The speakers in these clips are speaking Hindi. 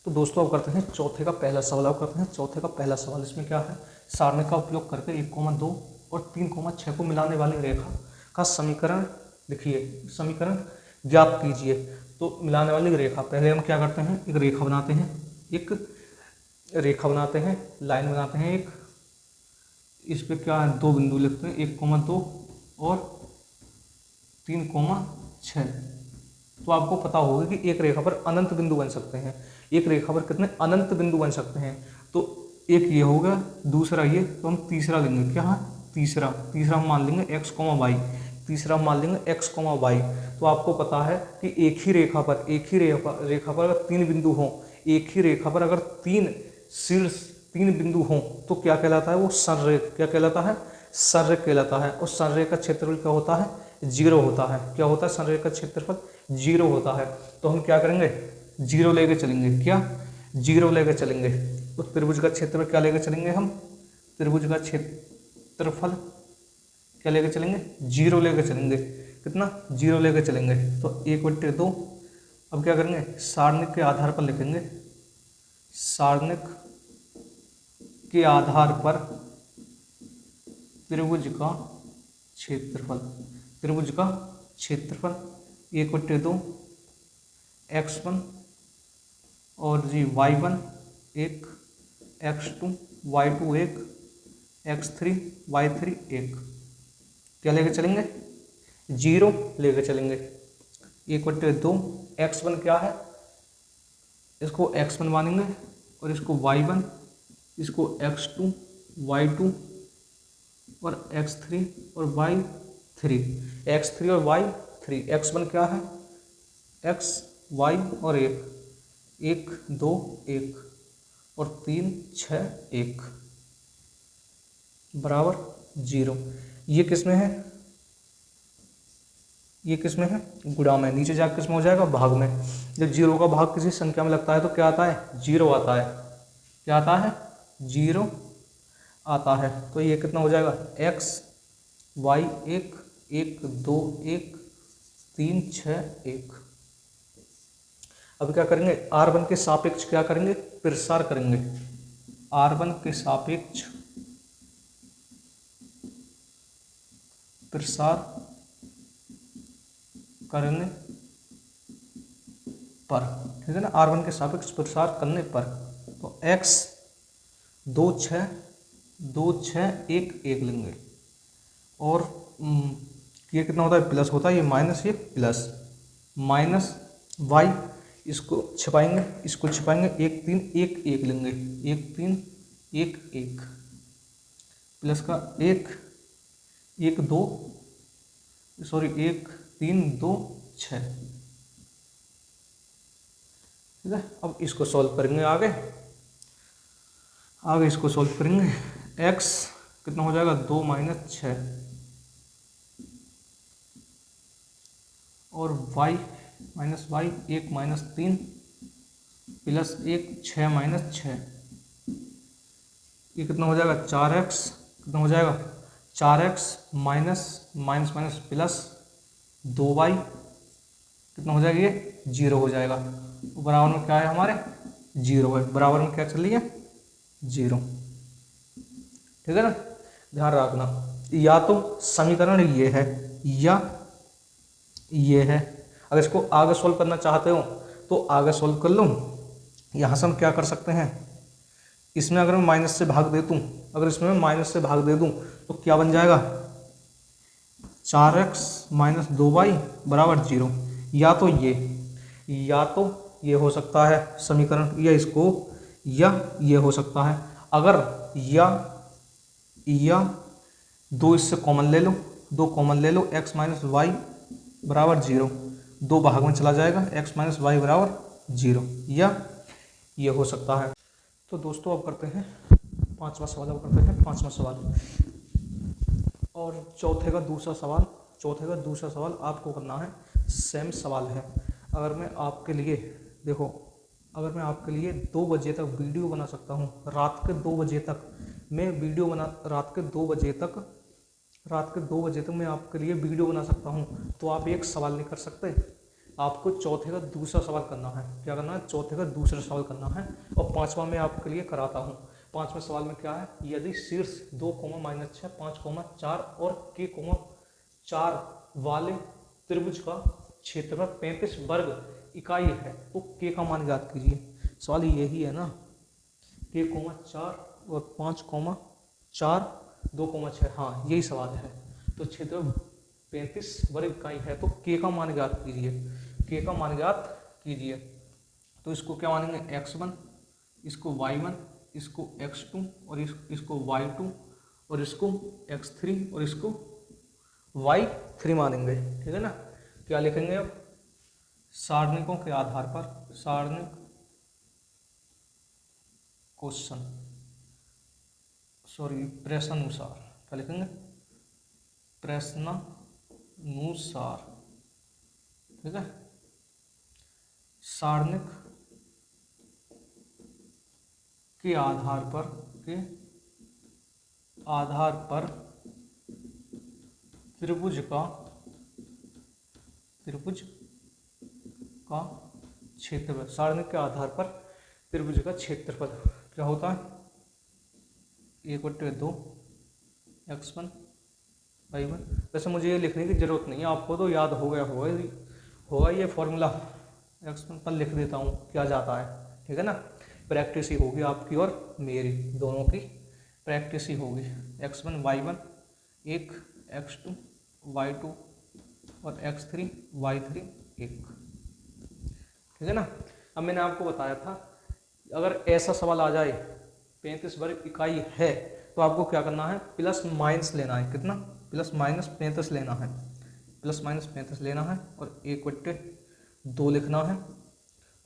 तो दोस्तों अब करते हैं चौथे का पहला सवाल। अब करते हैं चौथे का पहला सवाल। इसमें क्या है, सारणी का उपयोग करके 1,2 और 3,6 को मिलाने वाली रेखा का समीकरण लिखिए, समीकरण ज्ञात कीजिए। तो मिलाने वाली रेखा, पहले हम क्या करते हैं, एक रेखा बनाते हैं, एक रेखा बनाते हैं, लाइन बनाते हैं एक, इस पे क्या है, 2 बिंदु लिखते हैं, 1,2 और 3,6। तो आपको पता होगा कि एक रेखा पर अनंत बिंदु बन सकते हैं। एक रेखा पर कितने अनंत बिंदु बन सकते हैं, तो एक ये होगा, दूसरा ये, तो हम तीसरा लेंगे, क्या है, तीसरा हम मान लेंगे x, y, तीसरा हम मान लेंगे x, y। तो आपको पता है कि एक ही रेखा पर अगर 3 बिंदु हों, एक ही रेखा पर अगर 3 शीर्ष 3 बिंदु हों तो क्या कहलाता है, वो संरेख, क्या कहलाता है, संरेख कहलाता है। और संरेख का क्षेत्रफल क्या होता है, 0 होता है। क्या होता है, संरेख का क्षेत्रफल 0 होता है। तो हम क्या करेंगे, 0 लेके चलेंगे, क्या, 0 लेके चलेंगे। तो त्रिभुज का क्षेत्रफल क्या लेके चलेंगे हम, त्रिभुज का क्षेत्रफल क्या लेके चलेंगे, 0 लेके चलेंगे। कितना, 0 लेके चलेंगे। तो 1/2। अब क्या करेंगे, सारणिक के आधार पर लिखेंगे, सारणिक के आधार पर त्रिभुज का क्षेत्रफल, त्रिभुज का क्षेत्रफल 1/2 x1 और जी y1 1, x2 y2 1, x3 y3 1। क्या लेके चलेंगे, 0 लेके चलेंगे। 1/2 x1 क्या है, इसको x1 मानेंगे और इसको y1, इसको x2 y2 और x3 और y3, x3 और y3। x1 क्या है, x y और 1, 1 2 1 और 3 6 1 बराबर 0। ये किसमें है, ये किसमें है, गुणा में। नीचे जाकर किसमें हो जाएगा, भाग में। जब 0 का भाग किसी संख्या में लगता है तो क्या आता है, 0 आता है। क्या आता है, 0 आता है। तो ये कितना हो जाएगा, x y 1 1 2 1 3 6 1। अब क्या करेंगे, r1 के सापेक्ष क्या करेंगे, प्रसार करेंगे। r1 के सापेक्ष प्रसार करने पर, ठीक है ना, r1 के सापेक्ष प्रसार करने पर। तो x 2 6 2 6 1 1 लेंगे। और ये कितना होता है, प्लस होता है, ये माइनस, ये प्लस, माइनस y, इसको छिपाएंगे, इसको छिपाएंगे, 1 3 1 1 लेंगे, 1 3 1 1 प्लस का 1 1 2 सॉरी 1 3 2 6। ठीक है, अब इसको सॉल्व करेंगे, आगे इसको सॉल्व करेंगे। x कितना हो जाएगा, 2 - 6 और y -y 1 - 3 प्लस 1 6 - 6। ये कितना हो जाएगा, 4x, कितना हो जाएगा, 4x minus minus minus plus 2y, कितना हो जाएगा, ये 0 हो जाएगा। बराबर में क्या है हमारे, 0 है। बराबर में क्या चल रही है, 0। ठीक है ना, ध्यान रखना। या तो समीकरण ये है या ये है। अगर इसको आगे सोल्व करना चाहते हो तो आगे सोल्व कर लो। यहाँ से हम क्या कर सकते हैं, इसमें अगर मैं माइनस से भाग दे दूँ, अगर इसमें मैं माइनस से भाग दे दूँ तो क्या बन जाएगा, 4x - 2y बराबर 0। या तो ये हो सकता है समीकरण, या इसको, या ये हो सकता है। अगर या 2 इससे कॉमन ले लो, 2 कॉमन ले लो, x - y बराबर 0, 2 भाग में चला जाएगा, x - y बराबर 0, या ये हो सकता है। तो दोस्तों अब करते हैं पांचवा सवाल। अब करते हैं पांचवा सवाल और चौथे का दूसरा सवाल आपको करना है। सेम सवाल है। अगर मैं आपके लिए, देखो, अगर मैं आपके लिए 2 बजे तक वीडियो बना सकता हूँ, रात के 2 बजे तक मैं वीडियो बना, रात के 2 बजे तक मैं आपके लिए वीडियो बना सकता हूँ, तो आप एक सवाल नहीं कर सकते। आपको चौथे का दूसरा सवाल करना है। क्या करना है? चौथे का दूसरा सवाल करना है। और पांचवा मैं आपके लिए कराता हूँ। पांचवें सवाल में क्या है? यदि शीर्ष 2, -6, 5, 4 और k, 4 वाले त्रिभुज का क्षेत्रफल 35 वर्ग इकाई है तो k का मान ज्ञात कीजिए। सवाल यही है ना, k, 4 और 5, 4, 2, 6। हाँ, यही सवाल है। तो क्षेत्रफल 35 वर्ग इकाई है तो k का मान ज्ञात कीजिए। k का मान ज्ञात कीजिए। तो इसको क्या मानेंगे? x1, इसको y1, इसको x2 और इसको y2 और इसको x3 और इसको y3 मानेंगे। ठीक है ना? क्या लिखेंगे अब? सारणिकों के आधार पर, सारणिक क्वेश्चन प्रश्नानुसार क्या लिखेंगे? प्रश्नानुसार। ठीक है? सारणिक के आधार पर त्रिभुज का क्षेत्रफल। सारणिक के आधार पर त्रिभुज का क्षेत्रफल क्या होता है? 1/2 x1 y1। वैसे मुझे ये लिखने की जरूरत नहीं है, आपको तो याद हो गया होगा ये फॉर्मूला। x1 पर लिख देता हूँ क्या जाता है। ठीक है ना? प्रैक्टिस ही होगी आपकी और मेरी, दोनों की प्रैक्टिस ही होगी। x1 y1 1, x2 y2 और x3 y3 1। ठीक है ना? अब मैंने आपको बताया था अगर ऐसा सवाल आ जाए 35 वर्ग इकाई है तो आपको क्या करना है? प्लस माइनस लेना है। कितना? +-35 लेना है। +-35 लेना है और 1/2 लिखना है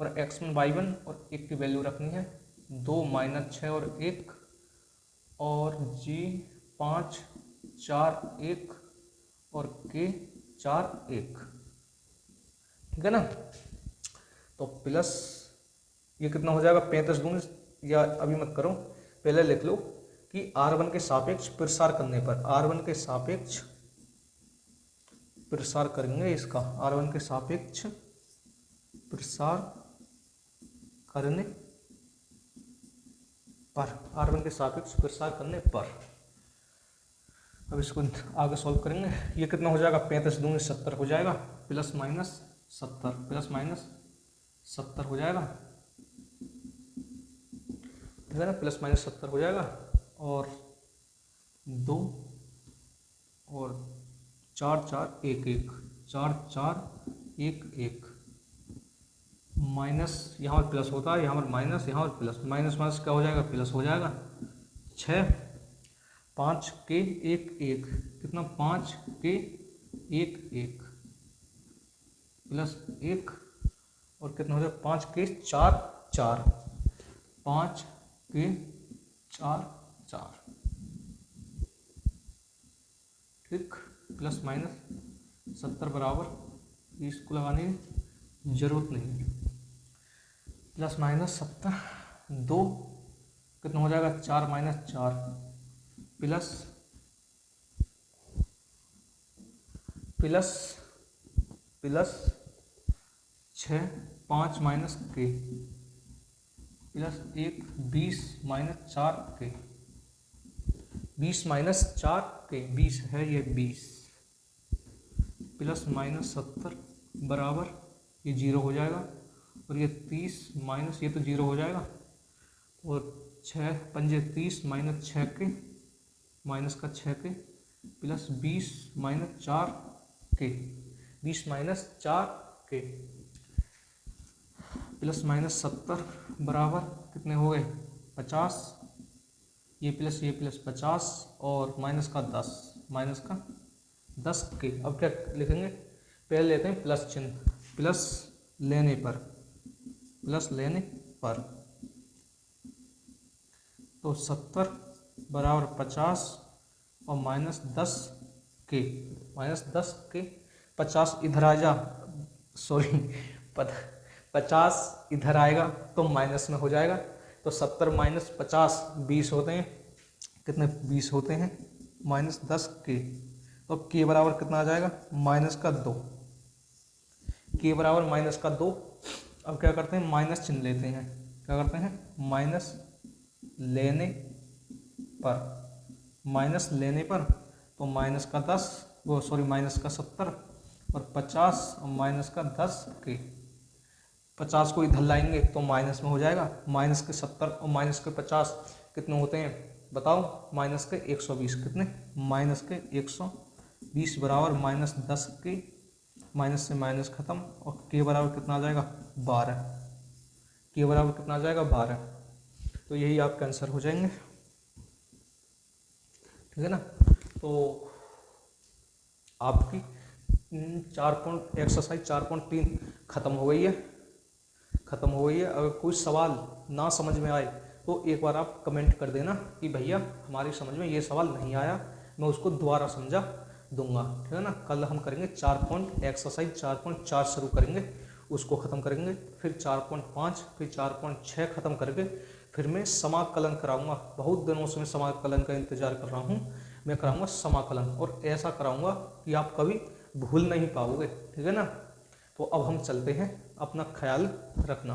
और x1 y1 और 1 की वैल्यू रखनी है 2, -6 और 1 और g 5, 4, 1 और k 4, 1। ठीक है ना? तो प्लस ये कितना हो जाएगा? 35 दूनी, या अभी मत करो, पहले लिख लो कि r1 के सापेक्ष प्रसार करने पर, r1 के सापेक्ष प्रसार करेंगे इसका, r1 के सापेक्ष प्रसार करने पर, r1 के सापेक्ष प्रसार करने पर। अब इसको आगे सॉल्व करेंगे। ये कितना हो जाएगा? 35 दूनी 70 हो जाएगा, +-70 +-70 हो जाएगा। ठीक है ना? +-70 हो जाएगा और 2 और 4, 4, 1, 1, 4, 4, 1, 1 माइनस, यहाँ पर प्लस होता है, यहाँ पर माइनस, यहाँ पर प्लस, माइनस क्या हो जाएगा? प्लस हो जाएगा। 6, 5 के 1, 1 कितना? 5 के 1, 1 +1 और कितना हो जाएगा? 5 के 4, 4 5 के 4, 4। ठीक? +-70 बराबर, इसको लगाने की जरूरत नहीं है। +-70 2 कितना हो जाएगा? 4 - 4 प्लस 6 5 - k +1 20 - 4 k 20 - 4 k 20 है, ये 20 +-70 बराबर, ये 0 हो जाएगा और ये 30 माइनस, ये तो 0 हो जाएगा और 6 पंजे 30 - 6 के माइनस का 6 के +20 - 4 के 20 - 4 के +-70 बराबर कितने हो गए? 50, ये प्लस 50 और माइनस का 10 के। अब क्या लिखेंगे? पहले लेते हैं प्लस चिन्ह, प्लस लेने पर तो 70 बराबर 50 और -10 के, -10 के 50 इधर आ जा, सॉरी 50 इधर आएगा तो माइनस में हो जाएगा। तो 70 - 50 20 होते हैं। कितने? 20 होते हैं। -10 के, तो के बराबर कितना आ जाएगा? -2। के बराबर माइनस का 2। अब क्या करते हैं, माइनस चिन्ह लेते हैं। क्या करते हैं, माइनस लेने पर तो माइनस का 10, वो सॉरी माइनस का 70 और 50 और माइनस का 10 के 50 को इधर लाएंगे तो माइनस में हो जाएगा। माइनस के 70 और माइनस के 50 कितने होते हैं बताओ, माइनस के 120। कितने, माइनस के 120 बराबर माइनस 10 के, माइनस से माइनस खत्म, और के बराबर कितना आ जाएगा 12। के बराबर कितना आ जाएगा 12। तो यही आपके आंसर हो जाएंगे, ठीक है ना। तो आपकी एक्सरसाइज 4.3 खत्म हो गई है। अगर कोई सवाल ना समझ में आए तो एक बार आप कमेंट कर देना कि भैया हमारी समझ में ये सवाल नहीं आया, मैं उसको दोबारा समझा दूंगा, ठीक है ना। कल हम करेंगे एक्सरसाइज 4.4 शुरू करेंगे, उसको ख़त्म करेंगे, फिर 4.5, फिर 4.6 ख़त्म करके फिर मैं समाकलन कराऊंगा। बहुत दिनों से मैं समाकलन का इंतज़ार कर रहा हूँ, मैं कराऊंगा समाकलन, और ऐसा कराऊंगा कि आप कभी भूल नहीं पाओगे, ठीक है ना। तो अब हम चलते हैं, अपना ख्याल रखना।